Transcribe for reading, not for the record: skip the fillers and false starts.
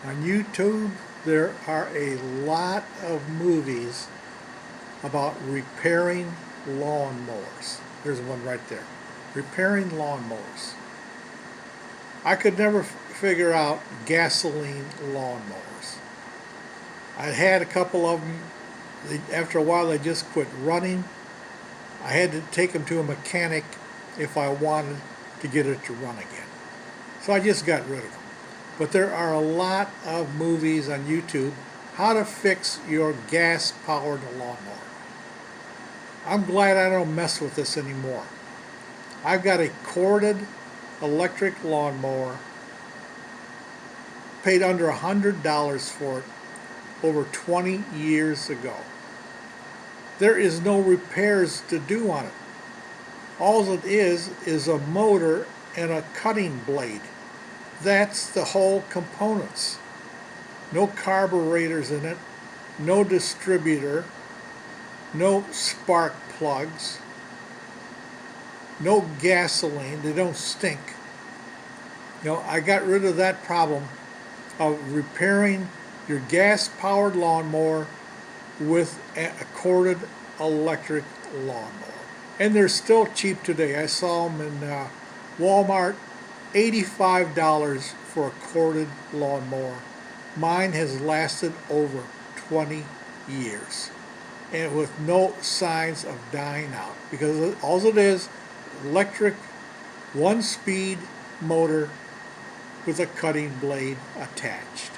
On YouTube, there are a lot of movies about repairing lawnmowers. There's one right there. Repairing lawnmowers. I could never figure out gasoline lawnmowers. I had a couple of them. After a while, they just quit running. I had to take them to a mechanic if I wanted to get it to run again. So I just got rid of them. But there are a lot of movies on YouTube how to fix your gas-powered lawnmower. I'm glad I don't mess with this anymore. I've got a corded electric lawnmower, paid under $100 for it over 20 years ago. There is no repairs to do on it. All it is a motor and a cutting blade. That's the whole components. No carburetors in it, no distributor, no spark plugs, no gasoline. They don't stink. I got rid of that problem of repairing your gas-powered lawnmower with a corded electric lawnmower. And they're still cheap today. I saw them in Walmart, $85 for a corded lawnmower. Mine has lasted over 20 years. And with no signs of dying out. Because all it is, electric, one-speed motor with a cutting blade attached.